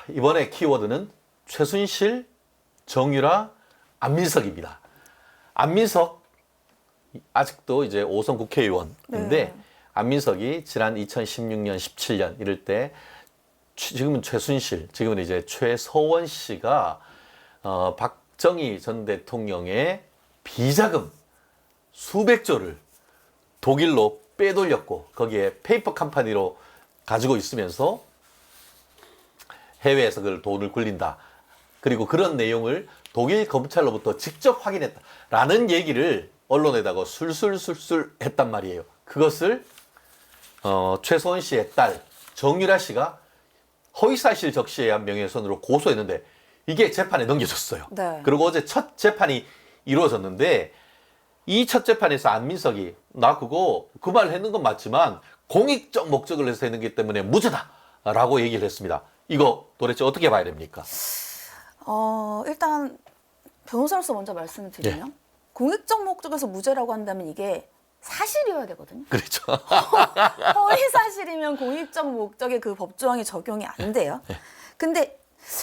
이번에 키워드는 최순실, 정유라, 안민석입니다. 안민석 아직도 이제 5선 국회의원인데 네. 안민석이 지난 2016년, 17년 이럴 때 지금은 최순실, 지금은 이제 최서원 씨가 박정희 전 대통령의 비자금 수백조를 독일로 빼돌렸고 거기에 페이퍼 컴퍼니로 가지고 있으면서 해외에서 그걸 돈을 굴린다. 그리고 그런 내용을 독일 검찰로부터 직접 확인했다라는 얘기를 언론에다가 술술술술 했단 말이에요. 그것을 최소원 씨의 딸 정유라 씨가 허위사실 적시에 의한 명예훼손으로 고소했는데 이게 재판에 넘겨졌어요. 네. 그리고 어제 첫 재판이 이루어졌는데 이 첫 재판에서 안민석이 나 그거 그 말 했는 건 맞지만 공익적 목적을 해서 했는 게 때문에 무죄다라고 얘기를 했습니다. 이거 도대체 어떻게 봐야 됩니까? 일단 변호사로서 먼저 말씀을 드리면 공익적 목적에서 무죄라고 한다면 이게 사실이어야 되거든요. 그렇죠. 허위 사실이면 공익적 목적의 그 법조항이 적용이 안 돼요. 근데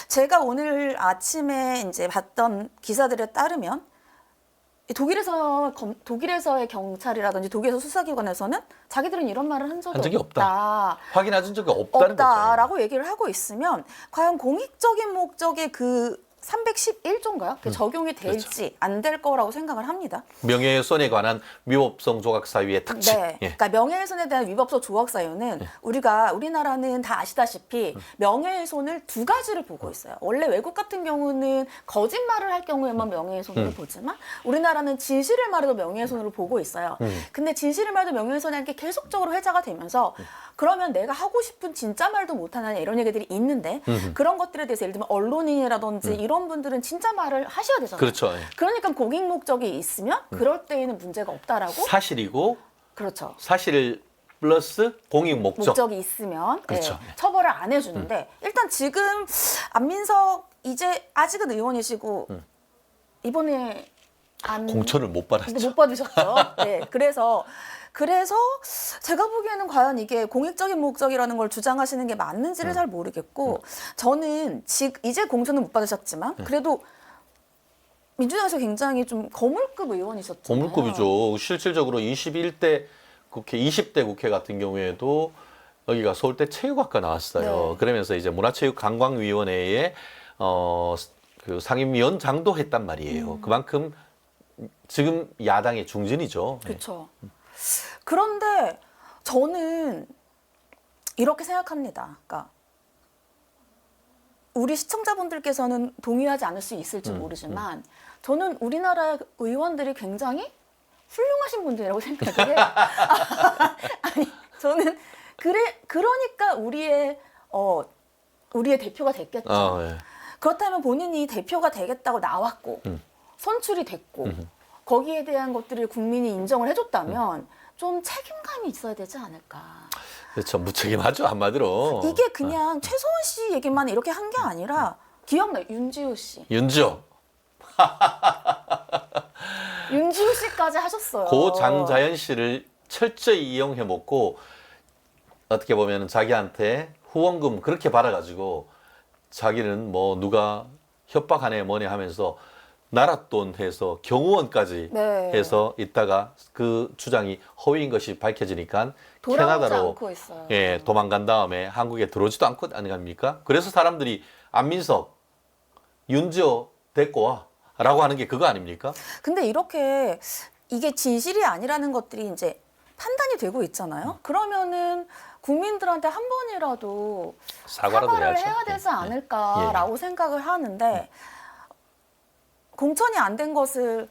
제가 오늘 아침에 이제 봤던 기사들에 따르면 독일에서의 경찰이라든지 독일에서 수사기관에서는 자기들은 이런 말을 한 적이 없다. 확인한 적이 없다는 없다라고 얘기를 하고 있으면 과연 공익적인 목적의 그 311조인가요? 적용이 될지 안 될 거라고 생각을 합니다. 명예훼손에 관한 위법성 조각 사유의 특징. 네. 그러니까 명예훼손에 대한 위법성 조각 사유는 우리나라는 다 아시다시피 명예훼손을 두 가지를 보고 있어요. 원래 외국 같은 경우는 거짓말을 할 경우에만 명예훼손으로 보지만 우리나라는 진실을 말해도 명예훼손으로 보고 있어요. 근데 진실을 말해도 명예훼손이라는 게 계속적으로 회자가 되면서 그러면 내가 하고 싶은 진짜 말도 못하느냐 이런 얘기들이 있는데 그런 것들에 대해서 예를 들면 언론인이라든지 이런 분들은 진짜 말을 하셔야 되잖아요. 그렇죠. 그러니까 공익 목적이 있으면 그럴 때에는 문제가 없다라고. 사실이고 그렇죠. 사실 플러스 공익 목적이 있으면 그렇죠. 처벌을 안 해주는데 일단 지금 안민석 이제 아직은 의원이시고 이번에 공천을 못 받았죠. 못 받으셨죠. 네, 그래서 제가 보기에는 과연 이게 공익적인 목적이라는 걸 주장하시는 게 맞는지를 잘 모르겠고 저는 이제 공천을 못 받으셨지만 그래도 민주당에서 굉장히 좀 거물급 의원이셨잖아요. 고물급이죠. 실질적으로 21대 국회, 20대 국회 같은 경우에도 여기가 서울대 체육학과 나왔어요. 네. 그러면서 이제 문화체육관광위원회에 그 상임위원장도 했단 말이에요. 그만큼 지금 야당의 중진이죠. 그렇죠. 그런데 저는 이렇게 생각합니다. 그러니까 우리 시청자분들께서는 동의하지 않을 수 있을지 모르지만 저는 우리나라 의원들이 굉장히 훌륭하신 분들이라고 생각을 해요. 아니, 저는 그러니까 우리의 대표가 됐겠죠. 예. 그렇다면 본인이 대표가 되겠다고 나왔고 선출이 됐고 거기에 대한 것들을 국민이 인정을 해줬다면 좀 책임감이 있어야 되지 않을까. 그렇죠. 무책임하죠, 한마디로. 이게 그냥 최소원 씨 얘기만 이렇게 한 게 아니라 기억나요? 윤지호 씨. 윤지호. 윤지호 씨까지 하셨어요. 고 장자연 씨를 철저히 이용해 먹고 어떻게 보면 자기한테 후원금 그렇게 받아가지고 자기는 뭐 누가 협박하네 뭐네 하면서 나라 돈 해서 경호원까지 네. 해서 있다가 그 주장이 허위인 것이 밝혀지니까 돌아오지 캐나다로 않고 있어요. 도망간 다음에 한국에 들어오지도 않고 아닙니까? 그래서 사람들이 안민석, 윤지호 데리고 와라고 하는 게 그거 아닙니까? 근데 이게 진실이 아니라는 것들이 이제 판단이 되고 있잖아요. 그러면은 국민들한테 한 번이라도 사과라도 사과를 해야죠. 해야 되지 않을까라고 생각을 하는데 공천이 안 된 것을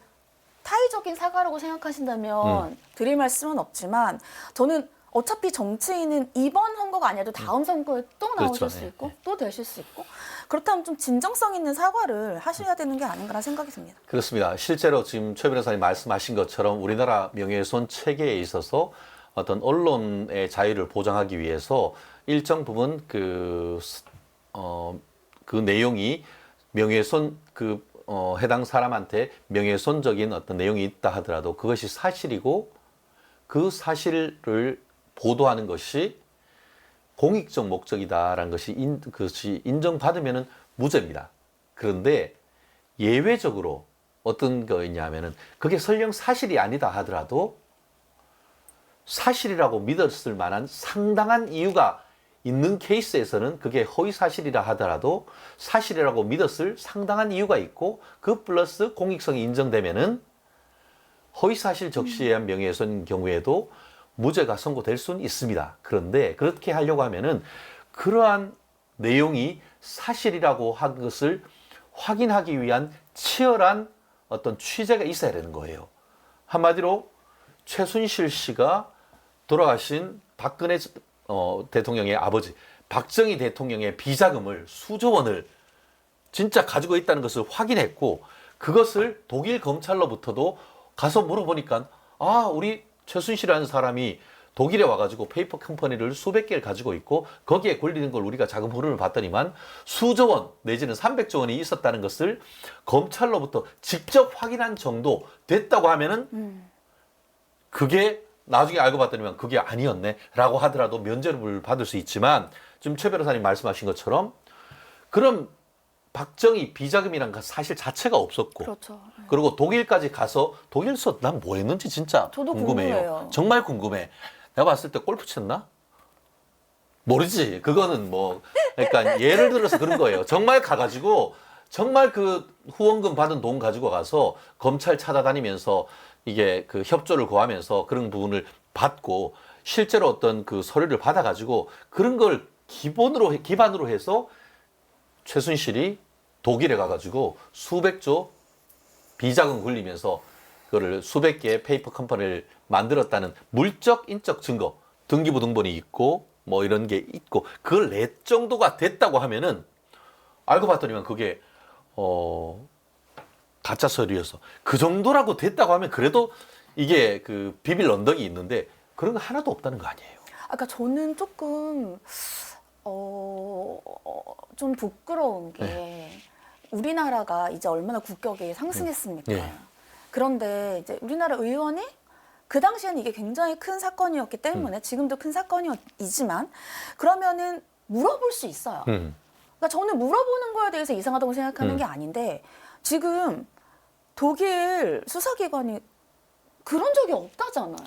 타의적인 사과라고 생각하신다면 드릴 말씀은 없지만 저는 어차피 정치인은 이번 선거가 아니라도 다음 선거에 또 나오실 그렇죠. 수 있고 또 되실 수 있고 그렇다면 좀 진정성 있는 사과를 하셔야 되는 게 아닌가라는 생각이 듭니다. 그렇습니다. 실제로 지금 최 변호사님 말씀하신 것처럼 우리나라 명예훼손 체계에 있어서 어떤 언론의 자유를 보장하기 위해서 일정 부분 그 내용이 명예훼손 해당 사람한테 명예훼손적인 어떤 내용이 있다 하더라도 그것이 사실이고 그 사실을 보도하는 것이 공익적 목적이다라는 것이 인정받으면은 무죄입니다. 그런데 예외적으로 어떤 거였냐면은 그게 설령 사실이 아니다 하더라도 사실이라고 믿었을 만한 상당한 이유가 있는 케이스에서는 그게 허위 사실이라 하더라도 사실이라고 믿었을 상당한 이유가 있고 그 플러스 공익성이 인정되면은 허위 사실 적시에 의한 명예훼손 경우에도 무죄가 선고될 수는 있습니다. 그런데 그렇게 하려고 하면은 그러한 내용이 사실이라고 한 것을 확인하기 위한 치열한 어떤 취재가 있어야 되는 거예요. 한마디로 최순실 씨가 돌아가신 박근혜 대통령의 아버지 박정희 대통령의 비자금을 수조 원을 진짜 가지고 있다는 것을 확인했고 그것을 독일 검찰로부터도 가서 물어보니까 우리 최순실이라는 사람이 독일에 와가지고 페이퍼 컴퍼니를 수백 개를 가지고 있고 거기에 걸리는 걸 우리가 자금 흐름을 봤더니만 수조 원 내지는 300조 원이 있었다는 것을 검찰로부터 직접 확인한 정도 됐다고 하면은 그게 나중에 알고 봤더니만 그게 아니었네 라고 하더라도 면죄를 받을 수 있지만 지금 최 변호사님 말씀하신 것처럼 그럼 박정희 비자금이란 사실 자체가 없었고 그렇죠. 그리고 독일까지 가서 독일에서 난 뭐 했는지 진짜 저도 궁금해요. 궁금해요. 정말 궁금해. 내가 봤을 때 골프 쳤나? 모르지. 그거는 뭐 그러니까 예를 들어서 그런 거예요. 정말 가가지고 정말 그 후원금 받은 돈 가지고 가서 검찰 찾아다니면서 이게 그 협조를 구하면서 그런 부분을 받고 실제로 어떤 그 서류를 받아가지고 그런 걸 기반으로 해서 최순실이 독일에 가가지고 수백조 비자금 굴리면서 그거를 수백 개의 페이퍼 컴퍼니를 만들었다는 물적 인적 증거 등기부 등본이 있고 뭐 이런 게 있고 그걸 낼 정도가 됐다고 하면은 알고 봤더니만 그게 가짜 서류여서 그 정도라고 됐다고 하면 그래도 이게 그 비빌 언덕이 있는데 그런 거 하나도 없다는 거 아니에요. 아까 저는 조금 좀 부끄러운 게 우리나라가 이제 얼마나 국격이 상승했습니까? 네. 그런데 이제 우리나라 의원이 그 당시에는 이게 굉장히 큰 사건이었기 때문에 지금도 큰 사건이지만 그러면은 물어볼 수 있어요. 그러니까 저는 물어보는 거에 대해서 이상하다고 생각하는 게 아닌데 지금 독일 수사기관이 그런 적이 없다잖아요.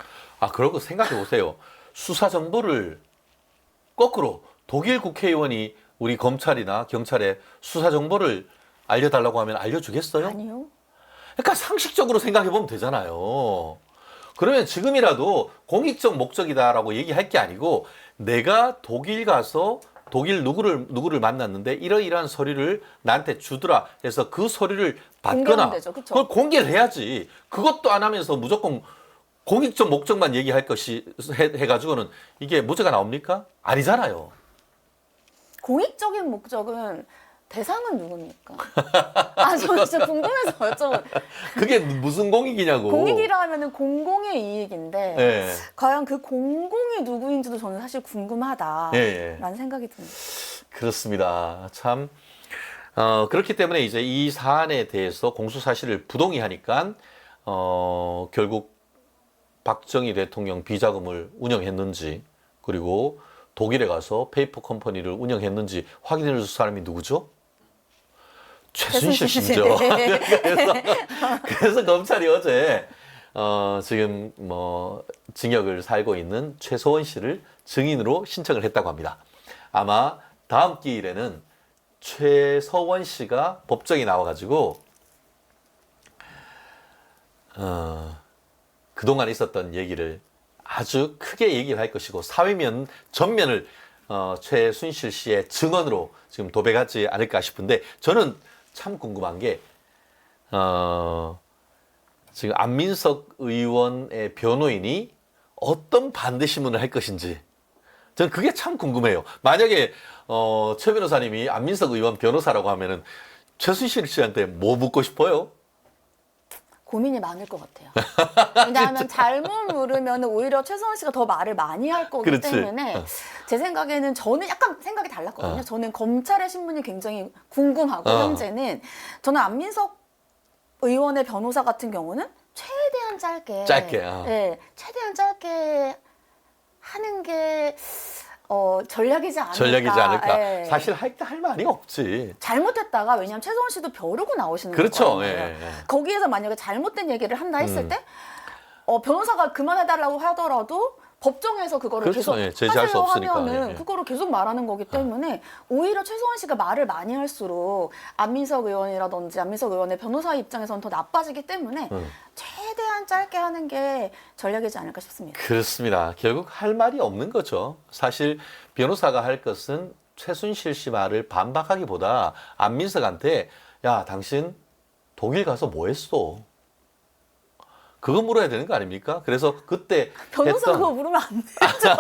그러고 생각해 보세요. 수사 정보를 거꾸로 독일 국회의원이 우리 검찰이나 경찰에 수사 정보를 알려달라고 하면 알려주겠어요? 아니요. 그러니까 상식적으로 생각해 보면 되잖아요. 그러면 지금이라도 공익적 목적이다라고 얘기할 게 아니고 내가 독일 가서 독일 누구를 만났는데 이러이러한 서류를 나한테 주더라 해서 그 서류를 받거나 공개하면 되죠, 그쵸? 그걸 공개를 해야지. 그것도 안 하면서 무조건 공익적 목적만 얘기할 것이 해가지고는 이게 무죄가 나옵니까? 아니잖아요. 공익적인 목적은 대상은 누굽니까? 저 진짜 궁금해서 여쭤본. 그게 무슨 공익이냐고. 공익이라 하면은 공공의 이익인데 예. 과연 그 공공이 누구인지도 저는 사실 궁금하다라는 예. 생각이 듭니다. 그렇습니다. 참 그렇기 때문에 이제 이 사안에 대해서 공소 사실을 부동의하니까 결국 박정희 대통령 비자금을 운영했는지 그리고 독일에 가서 페이퍼 컴퍼니를 운영했는지 확인해 줄 사람이 누구죠? 최순실 씨죠. 네. 그래서 검찰이 어제 지금 뭐 징역을 살고 있는 최서원 씨를 증인으로 신청을 했다고 합니다. 아마 다음 기일에는 최서원 씨가 법정에 나와가지고 그동안 있었던 얘기를 아주 크게 얘기를 할 것이고 사회면 전면을 최순실 씨의 증언으로 지금 도배하지 않을까 싶은데 저는 참 궁금한 게 지금 안민석 의원의 변호인이 어떤 반대신문을 할 것인지 저는 그게 참 궁금해요. 만약에 최 변호사님이 안민석 의원 변호사라고 하면은 최순실 씨한테 뭐 묻고 싶어요? 고민이 많을 것 같아요. 왜냐하면 잘못 물으면 오히려 최서원 씨가 더 말을 많이 할 거기 그렇지. 때문에 제 생각에는 저는 약간 생각이 달랐거든요. 저는 검찰의 신문이 굉장히 궁금하고 현재는 저는 안민석 의원의 변호사 같은 경우는 최대한 짧게 짧게, 네, 최대한 짧게 하는 게 전략이지 않을까. 전략이지 않을까. 예. 사실 할 말이 없지. 잘못했다가 왜냐하면 최소원 씨도 벼르고 나오시는 그렇죠. 거예요. 예, 예. 거기에서 만약에 잘못된 얘기를 한다 했을 때 변호사가 그만해달라고 하더라도 법정에서 그거를 그렇죠. 계속 예, 제지할 수 하세요 없으니까. 하면은 예, 예. 그거를 계속 말하는 거기 때문에 오히려 최소원 씨가 말을 많이 할수록 안민석 의원이라든지 안민석 의원의 변호사 입장에서는 더 나빠지기 때문에 최대한 짧게 하는 게 전략이지 않을까 싶습니다. 그렇습니다. 결국 할 말이 없는 거죠. 사실 변호사가 할 것은 최순실 씨 말을 반박하기보다 안민석한테 야, 당신 독일 가서 뭐 했어? 그거 물어야 되는 거 아닙니까? 그래서 그때 변호사 했던 그거 물으면 안 되죠.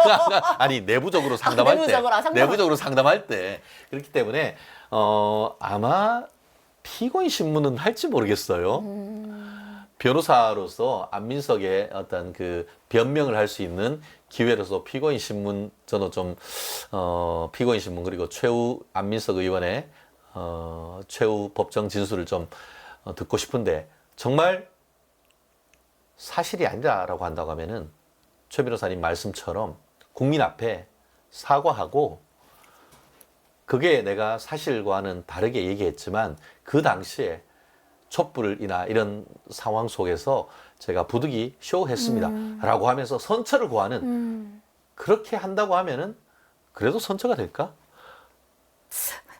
아니 내부적으로 상담할 내부적으로, 때 내부적으로 상담할 때 그렇기 때문에 아마 피고인 신문은 할지 모르겠어요. 변호사로서 안민석의 어떤 그 변명을 할 수 있는 기회로서 피고인 신문 저는 좀 피고인 신문 그리고 최후 안민석 의원의 최후 법정 진술을 좀 듣고 싶은데 정말 사실이 아니다라고 한다고 하면은 최 변호사님 말씀처럼 국민 앞에 사과하고 그게 내가 사실과는 다르게 얘기했지만 그 당시에 촛불이나 이런 상황 속에서 제가 부득이 쇼했습니다 라고 하면서 선처를 구하는 그렇게 한다고 하면은 그래도 선처가 될까?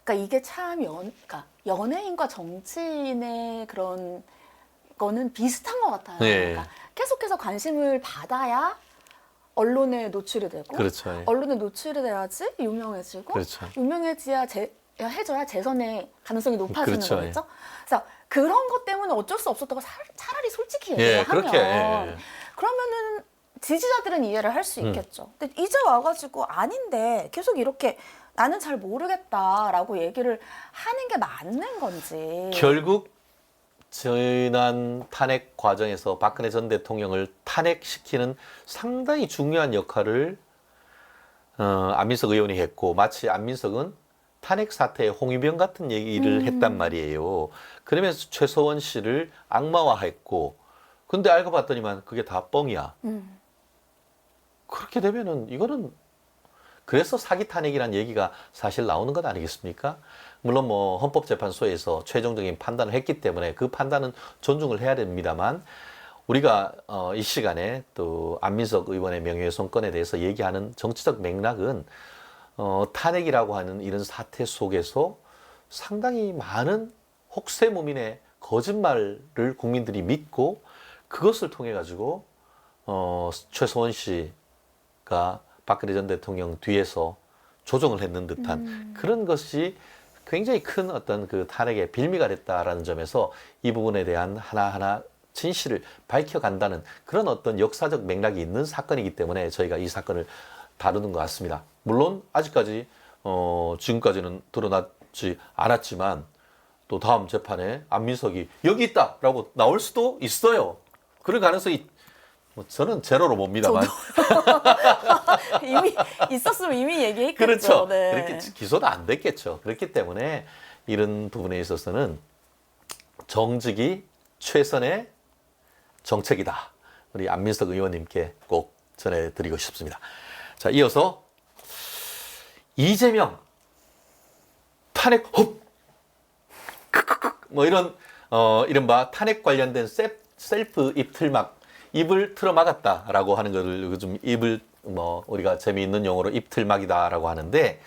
그러니까 이게 참 그러니까 연예인과 정치인의 그런 거는 비슷한 것 같아요. 네. 그러니까 계속해서 관심을 받아야 언론에 노출이 되고 그렇죠. 예. 언론에 노출이 돼야지 유명해지고 그렇죠. 유명해져야 해줘야 재선의 가능성이 높아지는 그렇죠. 거겠죠. 그래서 그런 것 때문에 어쩔 수 없었다고 차라리 솔직히 예, 얘기를 그렇게, 하면 예. 그러면은 지지자들은 이해를 할 수 있겠죠. 근데 이제 와가지고 아닌데 계속 이렇게 나는 잘 모르겠다라고 얘기를 하는 게 맞는 건지. 결국 지난 탄핵 과정에서 박근혜 전 대통령을 탄핵시키는 상당히 중요한 역할을 안민석 의원이 했고 마치 안민석은 탄핵 사태의 홍위병 같은 얘기를 했단 말이에요. 그러면서 최서원 씨를 악마화했고 근데 알고 봤더니만 그게 다 뻥이야. 그렇게 되면은 이거는 그래서 사기 탄핵이라는 얘기가 사실 나오는 것 아니겠습니까? 물론 뭐 헌법재판소에서 최종적인 판단을 했기 때문에 그 판단은 존중을 해야 됩니다만 우리가 이 시간에 또 안민석 의원의 명예훼손 건에 대해서 얘기하는 정치적 맥락은 탄핵이라고 하는 이런 사태 속에서 상당히 많은 혹세무민의 거짓말을 국민들이 믿고 그것을 통해 가지고 최소원 씨가 박근혜 전 대통령 뒤에서 조종을 했는 듯한 그런 것이 굉장히 큰 어떤 그 탄핵의 빌미가 됐다라는 점에서 이 부분에 대한 하나하나 진실을 밝혀간다는 그런 어떤 역사적 맥락이 있는 사건이기 때문에 저희가 이 사건을 다루는 것 같습니다. 물론 아직까지 지금까지는 드러나지 않았지만 또 다음 재판에 안민석이 여기 있다라고 나올 수도 있어요. 그럴 가능성이 뭐 저는 제로로 봅니다만. 이미 있었으면 이미 얘기했겠죠. 그렇죠. 네. 그렇게 기소도 안 됐겠죠. 그렇기 때문에 이런 부분에 있어서는 정직이 최선의 정책이다. 우리 안민석 의원님께 꼭 전해드리고 싶습니다. 자, 이어서 이재명 탄핵 흡! 뭐 이런 이른바 탄핵 관련된 셀프 입틀막 입을 틀어막았다라고 하는 것을 요즘 입을 뭐 우리가 재미있는 용어로 입틀막이다라고 하는데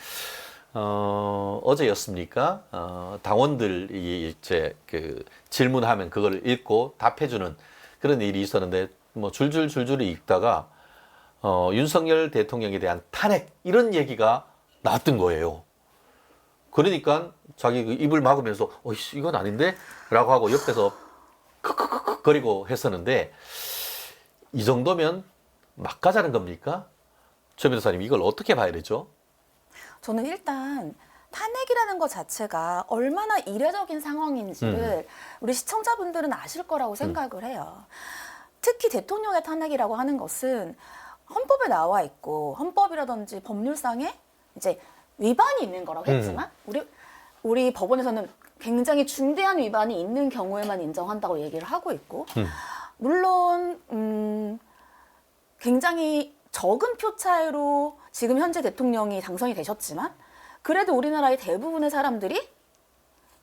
어제였습니까? 당원들이 이제 그 질문하면 그걸 읽고 답해주는 그런 일이 있었는데 뭐 줄줄 읽다가 윤석열 대통령에 대한 탄핵 이런 얘기가 나왔던 거예요. 그러니까 자기 그 입을 막으면서 이건 아닌데? 라고 하고 옆에서 크크크크 거리고 했었는데 이 정도면 막 가자는 겁니까? 최 변호사님 이걸 어떻게 봐야 되죠? 저는 일단 탄핵이라는 것 자체가 얼마나 이례적인 상황인지를 우리 시청자분들은 아실 거라고 생각을 해요. 특히 대통령의 탄핵이라고 하는 것은 헌법에 나와 있고 헌법이라든지 법률상에 이제 위반이 있는 거라고 했지만 우리 법원에서는 굉장히 중대한 위반이 있는 경우에만 인정한다고 얘기를 하고 있고 물론 굉장히 적은 표 차이로 지금 현재 대통령이 당선이 되셨지만 그래도 우리나라의 대부분의 사람들이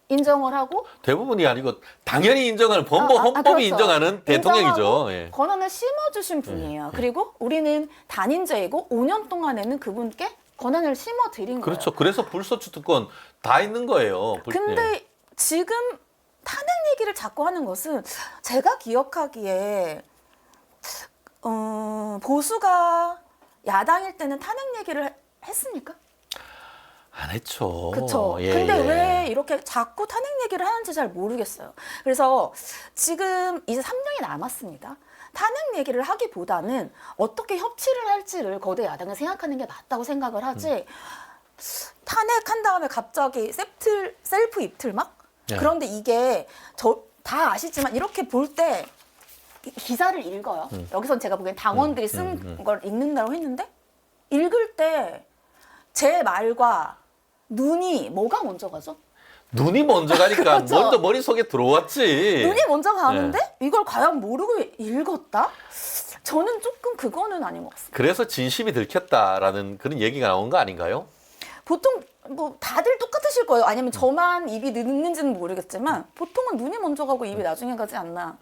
인정을 하고 대부분이 아니고 당연히 인정하는 헌법이 그렇죠. 인정하는 대통령이죠. 인정하고 예. 권한을 심어주신 분이에요. 그리고 우리는 단임제이고 5년 동안에는 그분께 권한을 심어드린 거예요. 그렇죠. 그래서 불소추 특권 다 있는 거예요. 근데 지금 탄핵 얘기를 자꾸 하는 것은 제가 기억하기에 보수가 야당일 때는 탄핵 얘기를 했습니까? 안 했죠. 그렇죠. 예, 근데 예. 왜 이렇게 자꾸 탄핵 얘기를 하는지 잘 모르겠어요. 그래서 지금 이제 3년이 남았습니다. 탄핵 얘기를 하기보다는 어떻게 협치를 할지를 거대 야당은 생각하는 게 맞다고 생각을 하지. 탄핵한 다음에 갑자기 셀프 입틀막? 예. 그런데 이게 다 아시지만 이렇게 볼 때 기사를 읽어요. 여기선 제가 보기엔 당원들이 쓴 걸 읽는다고 했는데 읽을 때 제 말과 눈이 뭐가 먼저 가죠? 눈이 먼저 가니까 그렇죠. 먼저 머릿속에 들어왔지. 눈이 먼저 가는데 이걸 과연 모르고 읽었다? 저는 조금 그거는 아닌 것 같습니다. 그래서 진심이 들켰다라는 그런 얘기가 나온 거 아닌가요? 보통 뭐 다들 똑같으실 거예요. 아니면 저만 입이 늦는지는 모르겠지만 보통은 눈이 먼저 가고 입이 나중에 가지 않나.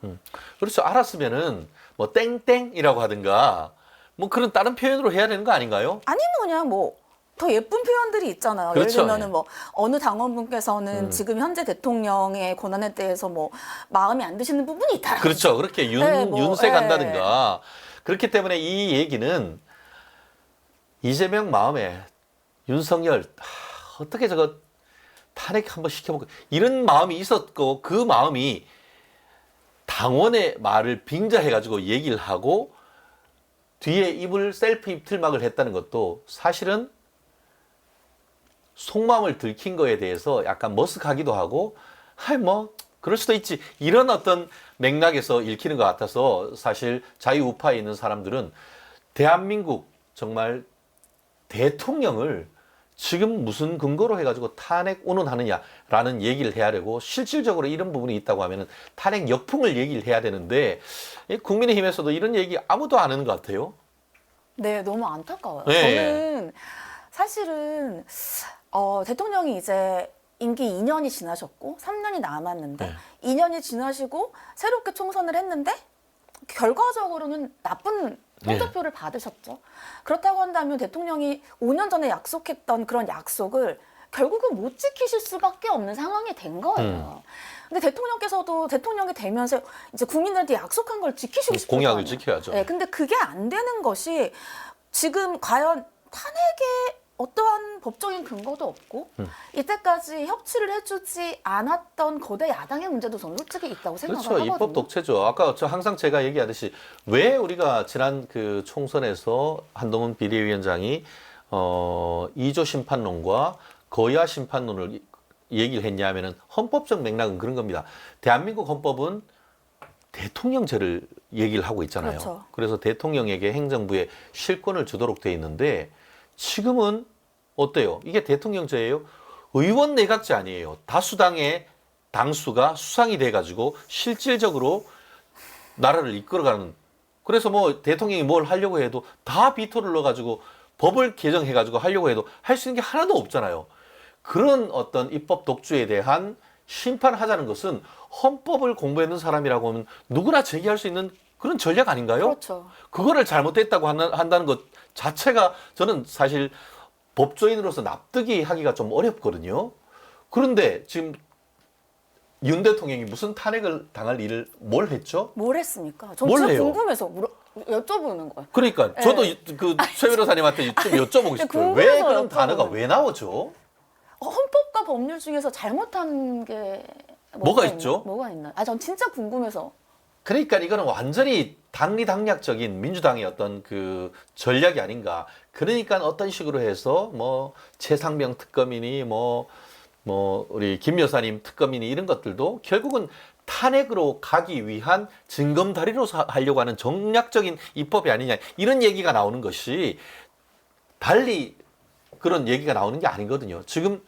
그렇죠. 알았으면은 뭐 땡땡이라고 하든가 뭐 그런 다른 표현으로 해야 되는 거 아닌가요? 아니면 그냥 뭐 더 예쁜 표현들이 있잖아요. 그렇죠. 예를 들면은 뭐 어느 당원분께서는 지금 현재 대통령의 권한에 대해서 뭐 마음에 안 드시는 부분이 있다. 그렇죠. 그렇게 네, 뭐, 윤세 예. 간다든가. 그렇기 때문에 이 얘기는 이재명 마음에 윤석열 어떻게 저거 탄핵 한번 시켜볼까 이런 마음이 있었고 그 마음이 당원의 말을 빙자해가지고 얘기를 하고 뒤에 입을 셀프 입틀막을 했다는 것도 사실은 속마음을 들킨 거에 대해서 약간 머쓱하기도 하고 뭐 그럴 수도 있지 이런 어떤 맥락에서 읽히는 것 같아서 사실 자유우파에 있는 사람들은 대한민국 정말 대통령을 지금 무슨 근거로 해가지고 탄핵 운운하느냐라는 얘기를 해야 되고 실질적으로 이런 부분이 있다고 하면은 탄핵 역풍을 얘기를 해야 되는데 국민의힘에서도 이런 얘기 아무도 안 하는 것 같아요. 네, 너무 안타까워요. 네. 저는 사실은 대통령이 이제 임기 2년이 지나셨고 3년이 남았는데 네. 2년이 지나시고 새롭게 총선을 했는데 결과적으로는 나쁜 성적표를 받으셨죠. 그렇다고 한다면 대통령이 5년 전에 약속했던 그런 약속을 결국은 못 지키실 수밖에 없는 상황이 된 거예요. 근데 대통령께서도 대통령이 되면서 이제 국민들한테 약속한 걸 지키시고 싶을 공약을 거 아니에요. 지켜야죠. 네, 근데 그게 안 되는 것이 지금 과연 탄핵에 어떠한 법적인 근거도 없고 이때까지 협치를 해주지 않았던 거대 야당의 문제도 저는 솔직히 있다고 생각을 그렇죠. 하거든요. 입법 독재죠. 아까 항상 제가 얘기하듯이 왜 우리가 지난 그 총선에서 한동훈 비대위원장이 2조 심판론과 거야 심판론을 얘기를 했냐면은 헌법적 맥락은 그런 겁니다. 대한민국 헌법은 대통령제를 얘기를 하고 있잖아요. 그렇죠. 그래서 대통령에게 행정부에 실권을 주도록 돼 있는데 지금은 어때요? 이게 대통령제예요? 의원 내각제 아니에요. 다수당의 당수가 수상이 돼가지고 실질적으로 나라를 이끌어가는. 그래서 뭐 대통령이 뭘 하려고 해도 다 비토를 넣어가지고 법을 개정해가지고 하려고 해도 할 수 있는 게 하나도 없잖아요. 그런 어떤 입법 독주에 대한 심판하자는 것은 헌법을 공부했는 사람이라고 하면 누구나 제기할 수 있는 그런 전략 아닌가요? 그렇죠. 그거를 잘못됐다고 한다는 것 자체가 저는 사실 법조인으로서 납득이 하기가 좀 어렵거든요. 그런데 지금 윤 대통령이 무슨 탄핵을 당할 일을 뭘 했죠? 뭘 했습니까? 전 뭘 진짜 해요? 궁금해서 여쭤보는 거예요. 그러니까 저도 그 최 변호사님한테 좀 여쭤보고 싶어요. 왜 궁금해서 그런 단어가 여쭤보는 왜 나오죠? 헌법과 법률 중에서 잘못한 게 뭐가 있나? 있죠? 뭐가 있나? 전 진짜 궁금해서. 그러니까 이거는 완전히 당리당략적인 민주당의 어떤 그 전략이 아닌가. 그러니까 어떤 식으로 해서 뭐 최상병 특검이니 뭐 우리 김 여사님 특검이니 이런 것들도 결국은 탄핵으로 가기 위한 징검다리로 하려고 하는 정략적인 입법이 아니냐 이런 얘기가 나오는 것이 달리 그런 얘기가 나오는 게 아니거든요. 지금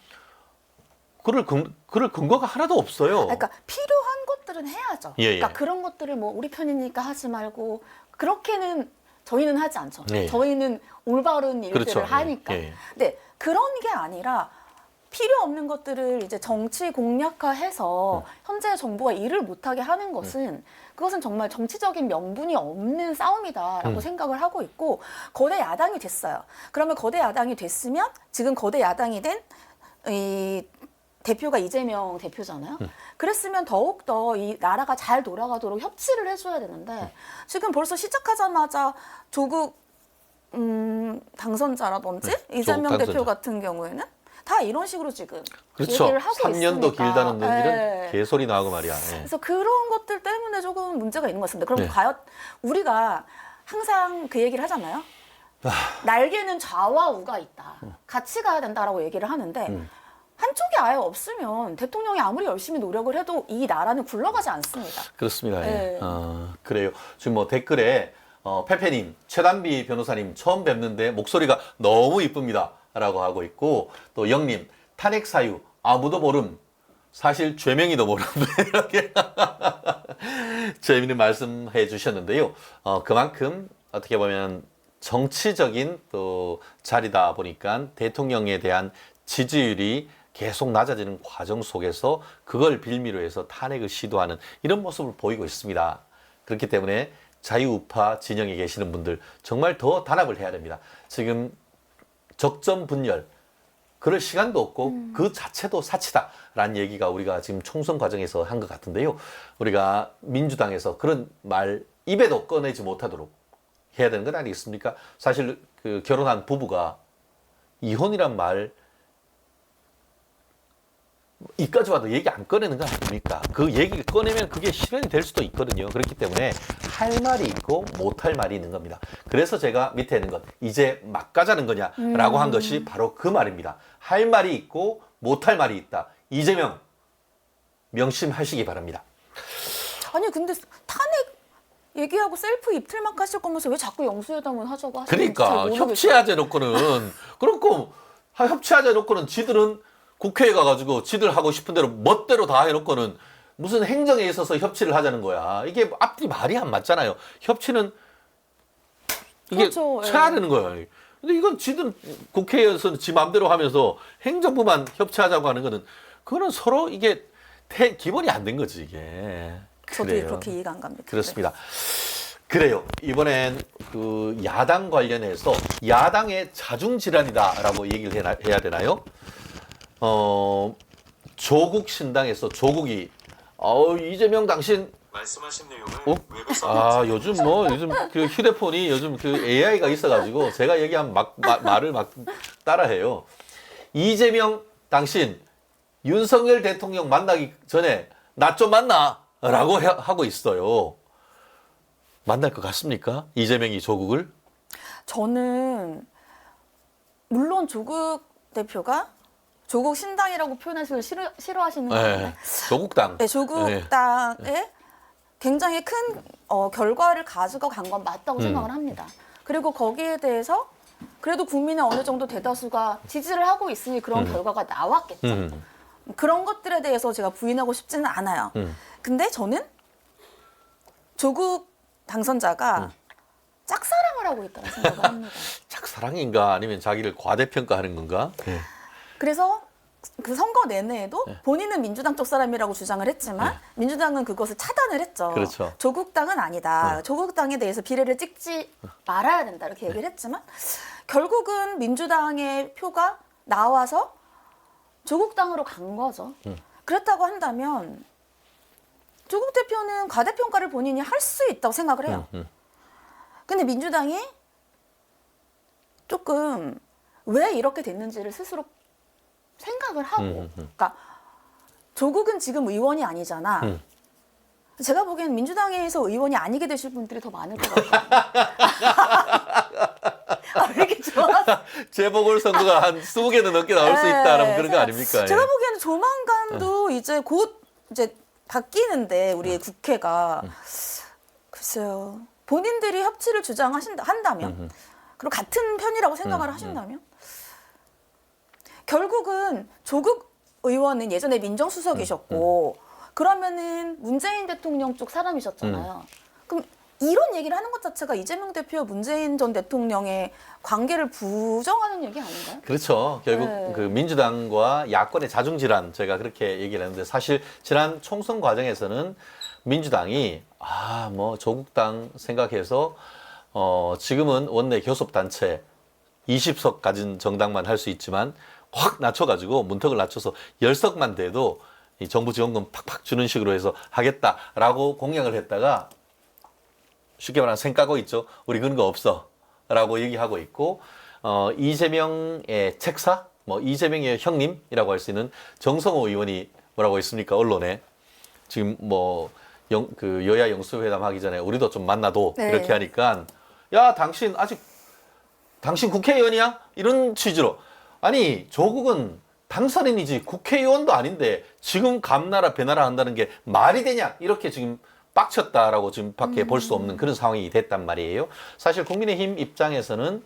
그럴 근거가 하나도 없어요. 그러니까 필요한 것들은 해야죠. 예, 예. 그러니까 그런 것들을 뭐 우리 편이니까 하지 말고 그렇게는 저희는 하지 않죠. 네. 저희는 올바른 일들을 그렇죠. 하니까. 예. 근데 그런 게 아니라 필요 없는 것들을 이제 정치 공략화해서 현재 정부가 일을 못하게 하는 것은 그것은 정말 정치적인 명분이 없는 싸움이다라고 생각을 하고 있고 거대 야당이 됐어요. 그러면 거대 야당이 됐으면 지금 거대 야당이 된 이 대표가 이재명 대표잖아요. 그랬으면 더욱더 이 나라가 잘 돌아가도록 협치를 해줘야 되는데 지금 벌써 시작하자마자 조국 당선자라든지 이재명 조국 대표 당선자. 같은 경우에는 다 이런 식으로 지금 그렇죠. 얘기를 하고 3년도 있으니까. 길다는 건 이런 네. 개소리 나오고 말이야. 예. 그래서 그런 것들 때문에 조금 문제가 있는 것 같습니다. 그럼 네. 과연 우리가 항상 그 얘기를 하잖아요. 날개는 좌와 우가 있다. 같이 가야 된다라고 얘기를 하는데 한쪽이 아예 없으면 대통령이 아무리 열심히 노력을 해도 이 나라는 굴러가지 않습니다. 그렇습니다. 네. 예. 그래요. 지금 뭐 댓글에 페페님, 최단비 변호사님 처음 뵙는데 목소리가 너무 이쁩니다. 라고 하고 있고 또 영님, 탄핵 사유 아무도 모름. 사실 죄명이도 모름. 이렇게 재미있는 말씀해 주셨는데요. 그만큼 어떻게 보면 정치적인 또 자리다 보니까 대통령에 대한 지지율이 계속 낮아지는 과정 속에서 그걸 빌미로 해서 탄핵을 시도하는 이런 모습을 보이고 있습니다. 그렇기 때문에 자유우파 진영에 계시는 분들 정말 더 단합을 해야 됩니다. 지금 적점 분열 그럴 시간도 없고 그 자체도 사치다라는 얘기가 우리가 지금 총선 과정에서 한 것 같은데요. 우리가 민주당에서 그런 말 입에도 꺼내지 못하도록 해야 되는 건 아니겠습니까? 사실 그 결혼한 부부가 이혼이란 말 이까지 와도 얘기 안 꺼내는 거 아닙니까? 그 얘기를 꺼내면 그게 실현이 될 수도 있거든요. 그렇기 때문에 할 말이 있고 못할 말이 있는 겁니다. 그래서 제가 밑에 있는 것 이제 막 가자는 거냐라고 한 것이 바로 그 말입니다. 할 말이 있고 못할 말이 있다. 이재명 명심하시기 바랍니다. 아니 근데 탄핵 얘기하고 셀프 입틀막 하실 거면서 왜 자꾸 영수회담을 하자고 하시는지 잘 그러니까 모르겠어요. 협치하자 놓고는 그렇고 협치하자 놓고는 지들은 국회에 가가지고 지들 하고 싶은 대로 멋대로 다 해놓고는 무슨 행정에 있어서 협치를 하자는 거야. 이게 앞뒤 말이 안 맞잖아요. 협치는 이게 그렇죠. 쳐야 예. 되는 거예요. 근데 이건 지들 국회에서 지 마음대로 하면서 행정부만 협치하자고 하는 거는 그거는 서로 이게 기본이 안 된 거지 이게. 저도 그래요. 그렇게 이해가 안 갑니다. 그렇습니다. 그래요. 이번엔 그 야당 관련해서 야당의 자중질환이다라고 얘기를 해야 되나요? 조국 신당에서 조국이 이재명 당신 말씀하신 내용을 요즘 그 휴대폰이 요즘 그 AI가 있어가지고 제가 얘기한 말을 막 따라해요. 이재명 당신 윤석열 대통령 만나기 전에 나 좀 만나라고 하고 있어요. 만날 것 같습니까? 이재명이 조국을? 저는 물론 조국 대표가 조국 신당이라고 표현하시는 걸 싫어하시는 거 네, 같아요. 조국당. 네, 조국 네. 당에 굉장히 큰 결과를 가지고 간 건 맞다고 생각을 합니다. 그리고 거기에 대해서 그래도 국민의 어느 정도 대다수가 지지를 하고 있으니 그런 결과가 나왔겠죠. 그런 것들에 대해서 제가 부인하고 싶지는 않아요. 근데 저는 조국 당선자가 짝사랑을 하고 있다고 생각을 합니다. 착사랑인가 아니면 자기를 과대평가하는 건가? 네. 그래서 그 선거 내내에도 본인은 민주당 쪽 사람이라고 주장을 했지만 민주당은 그것을 차단을 했죠. 그렇죠. 조국당은 아니다. 조국당에 대해서 비례를 찍지 말아야 된다 이렇게 얘기를 했지만 결국은 민주당의 표가 나와서 조국당으로 간 거죠. 그렇다고 한다면 조국 대표는 과대평가를 본인이 할 수 있다고 생각을 해요. 근데 민주당이 조금 왜 이렇게 됐는지를 스스로 생각을 하고 그러니까 조국은 지금 의원이 아니잖아. 제가 보기엔 민주당에서 의원이 아니게 되실 분들이 더 많을 것 같아요. 왜 이렇게 좋아서 재보궐선거가 한 20개는 넘게 나올 수 있다라는 그런 거 아닙니까? 제가 예. 보기에는 조만간도 이제 곧 이제 바뀌는데 우리의 국회가 글쎄요 본인들이 협치를 한다면 그리고 같은 편이라고 생각을 하신다면 결국은 조국 의원은 예전에 민정수석이셨고 그러면은 문재인 대통령 쪽 사람이셨잖아요. 그럼 이런 얘기를 하는 것 자체가 이재명 대표와 문재인 전 대통령의 관계를 부정하는 얘기 아닌가요? 그렇죠. 결국 네. 그 민주당과 야권의 자중질환 제가 그렇게 얘기를 했는데 사실 지난 총선 과정에서는 민주당이 뭐 조국당 생각해서 지금은 원내 교섭단체 20석 가진 정당만 할 수 있지만 확 낮춰가지고 문턱을 낮춰서 10석만 돼도 이 정부 지원금 팍팍 주는 식으로 해서 하겠다라고 공약을 했다가 쉽게 말하면 생까고 있죠. 우리 그런 거 없어. 라고 얘기하고 있고, 이재명의 책사, 이재명의 형님이라고 할 수 있는 정성호 의원이 뭐라고 했습니까? 언론에. 지금 그 여야 영수회담 하기 전에 우리도 좀 만나도 네. 이렇게 하니까, 야, 당신 국회의원이야? 이런 취지로. 아니, 조국은 당선인이지 국회의원도 아닌데 지금 감나라 배나라 한다는 게 말이 되냐? 이렇게 지금 빡쳤다라고 지금 밖에 볼 수 없는 그런 상황이 됐단 말이에요. 사실 국민의힘 입장에서는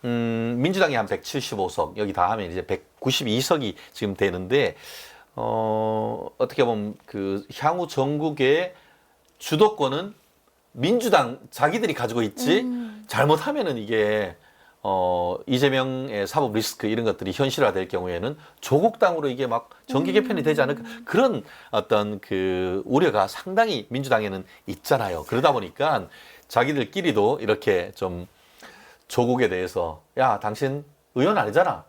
민주당이 한 175석, 여기 다 하면 이제 192석이 지금 되는데 어떻게 보면 그 향후 전국의 주도권은 민주당 자기들이 가지고 있지 잘못하면은 이게 이재명의 사법 리스크 이런 것들이 현실화될 경우에는 조국당으로 이게 막 정기 개편이 되지 않을까 그런 어떤 그 우려가 상당히 민주당에는 있잖아요. 그러다 보니까 자기들끼리도 이렇게 좀 조국에 대해서 야, 당신 의원 아니잖아.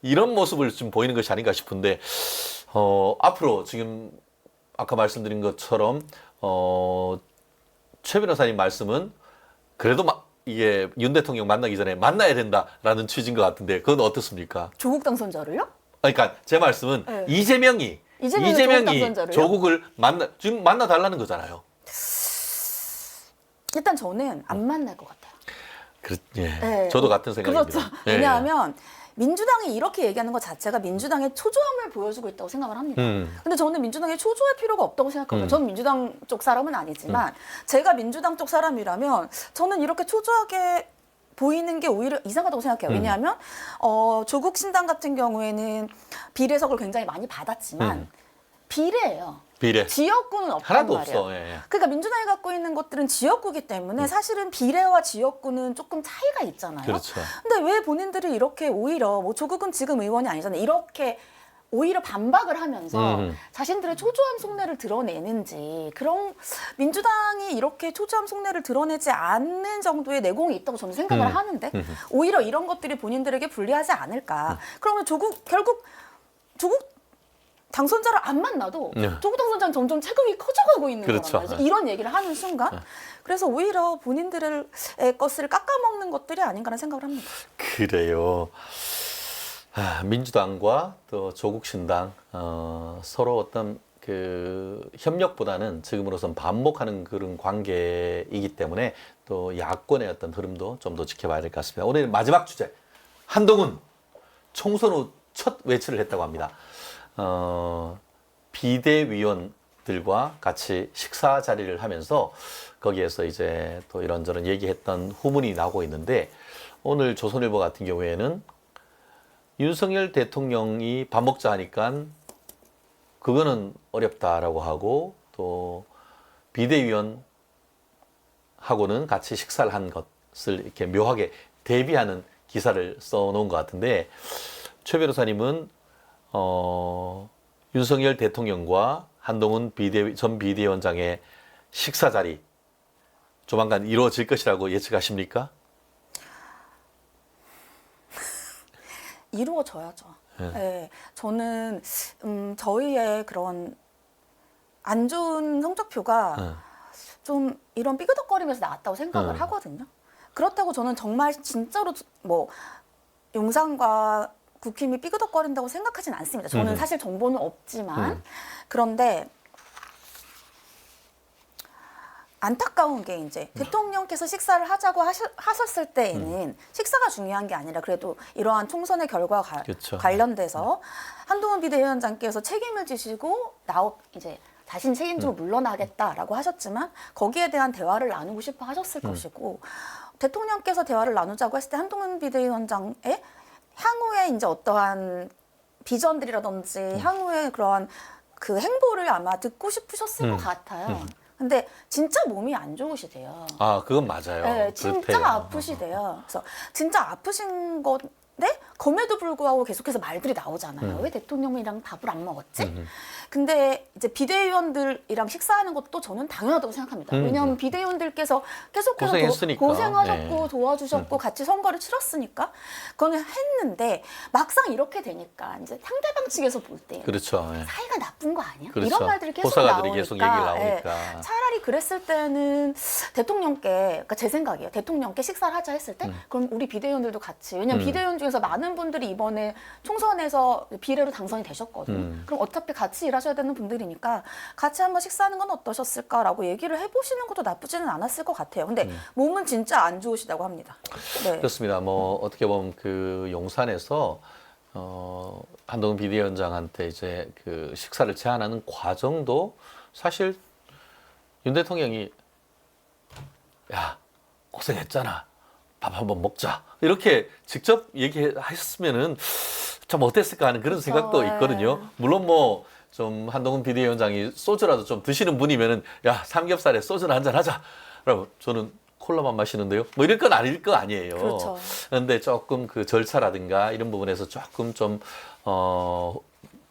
이런 모습을 좀 보이는 것이 아닌가 싶은데 앞으로 지금 아까 말씀드린 것처럼 최 변호사님 말씀은 그래도 이게 윤 대통령 만나기 전에 만나야 된다라는 취지인 것 같은데 그건 어떻습니까? 조국 당선자를요? 그러니까 제 말씀은 네. 이재명이 조국 당선자를요? 조국을 지금 만나 달라는 거잖아요. 일단 저는 안 만날 것 같아요. 예. 네. 저도 같은 생각입니다. 그렇죠. 예. 왜냐하면 민주당이 이렇게 얘기하는 것 자체가 민주당의 초조함을 보여주고 있다고 생각을 합니다. 근데 저는 민주당이 초조할 필요가 없다고 생각하고요. 저는 민주당 쪽 사람은 아니지만 제가 민주당 쪽 사람이라면 저는 이렇게 초조하게 보이는 게 오히려 이상하다고 생각해요. 왜냐하면 조국 신당 같은 경우에는 비례석을 굉장히 많이 받았지만 비례예요. 비례. 지역구는 없단 하나도 말이에요. 없어. 예. 그러니까 민주당이 갖고 있는 것들은 지역구기 때문에 사실은 비례와 지역구는 조금 차이가 있잖아요. 그렇죠. 근데 왜 본인들이 이렇게 오히려 조국은 지금 의원이 아니잖아요. 이렇게 오히려 반박을 하면서 자신들의 초조함 속내를 드러내는지 그런 민주당이 이렇게 초조함 속내를 드러내지 않는 정도의 내공이 있다고 저는 생각을 하는데 오히려 이런 것들이 본인들에게 불리하지 않을까. 그러면 결국 조국 당선자를 안 만나도 조국 당선자는 점점 체급이 커져가고 있는 그렇죠. 거란 말이죠. 이런 얘기를 하는 순간 그래서 오히려 본인들의 것을 깎아먹는 것들이 아닌가라는 생각을 합니다. 그래요. 민주당과 또 조국신당 서로 어떤 그 협력보다는 지금으로선 반목하는 그런 관계이기 때문에 또 야권의 어떤 흐름도 좀 더 지켜봐야 될 것 같습니다. 오늘 마지막 주제 한동훈 총선 후 첫 외출을 했다고 합니다. 비대위원들과 같이 식사 자리를 하면서 거기에서 이제 또 이런저런 얘기했던 후문이 나오고 있는데 오늘 조선일보 같은 경우에는 윤석열 대통령이 밥 먹자 하니까 그거는 어렵다라고 하고 또 비대위원하고는 같이 식사를 한 것을 이렇게 묘하게 대비하는 기사를 써놓은 것 같은데 최 변호사님은 윤석열 대통령과 한동훈 전 비대위원장의 식사 자리 조만간 이루어질 것이라고 예측하십니까? 이루어져야죠. 네, 저는 저희의 그런 안 좋은 성적표가 좀 이런 삐그덕거리면서 나왔다고 생각을 하거든요. 그렇다고 저는 정말 진짜로 용산과 국힘이 삐그덕거린다고 생각하진 않습니다. 저는 사실 정보는 없지만 그런데 안타까운 게 이제 대통령께서 식사를 하자고 하셨을 때에는 식사가 중요한 게 아니라 그래도 이러한 총선의 결과와 그렇죠. 관련돼서 한동훈 비대위원장께서 책임을 지시고 이제 자신 책임지고 물러나겠다라고 하셨지만 거기에 대한 대화를 나누고 싶어 하셨을 것이고 대통령께서 대화를 나누자고 했을 때 한동훈 비대위원장의 향후에 이제 어떠한 비전들이라든지 향후에 그러한 그 행보를 아마 듣고 싶으셨을 것 같아요. 근데 진짜 몸이 안 좋으시대요. 아, 그건 맞아요. 네, 진짜 그렇대요. 아프시대요. 그래서 진짜 아프신 건데 검에도 불구하고 계속해서 말들이 나오잖아요. 왜 대통령이랑 밥을 안 먹었지? 근데 이제 비대위원들이랑 식사하는 것도 저는 당연하다고 생각합니다. 왜냐하면 비대위원들께서 계속해서 고생했으니까. 고생하셨고 네. 도와주셨고 같이 선거를 치렀으니까 그거는 했는데 막상 이렇게 되니까 이제 상대방 측에서 볼 때 그렇죠. 예. 사이가 나쁜 거 아니야? 그렇죠. 이런 말들이 계속 호사가들이 나오니까, 계속 얘기를 나오니까. 예, 차라리 그랬을 때는 대통령께, 그러니까 제 생각이에요. 대통령께 식사를 하자 했을 때 그럼 우리 비대위원들도 같이, 왜냐면 비대위원 중에서 많은 분들이 이번에 총선에서 비례로 당선이 되셨거든요. 그럼 어차피 같이 일하셔야 되는 분들이니까 같이 한번 식사하는 건 어떠셨을까라고 얘기를 해보시는 것도 나쁘지는 않았을 것 같아요. 근데 몸은 진짜 안 좋으시다고 합니다. 네. 그렇습니다. 뭐 어떻게 보면 그 용산에서 한동훈 비대위원장한테 이제 그 식사를 제안하는 과정도 사실 윤 대통령이 야 고생했잖아 밥 한번 먹자 이렇게 직접 얘기하셨으면은 참 어땠을까 하는 그런 그렇죠. 생각도 네. 있거든요. 물론 뭐 좀 한동훈 비대위원장이 소주라도 좀 드시는 분이면은 야 삼겹살에 소주나 한잔 하자. 그럼 저는 콜라만 마시는데요. 뭐 이럴 건 아닐 거 아니에요. 그렇죠. 그런데 조금 그 절차라든가 이런 부분에서 조금 좀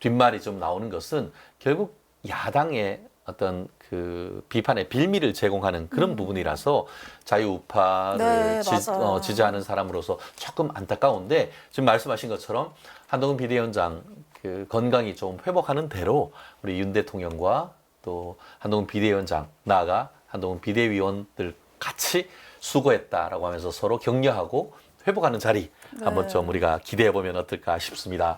뒷말이 좀 나오는 것은 결국 야당의 어떤 그 비판의 빌미를 제공하는 그런 부분이라서 자유우파를 네, 맞아요. 지지하는 사람으로서 조금 안타까운데 지금 말씀하신 것처럼 한동훈 비대위원장 그 건강이 좀 회복하는 대로 우리 윤 대통령과 또 한동훈 비대위원장 나아가 한동훈 비대위원들 같이 수고했다라고 하면서 서로 격려하고 회복하는 자리 한번 좀 우리가 기대해 보면 어떨까 싶습니다.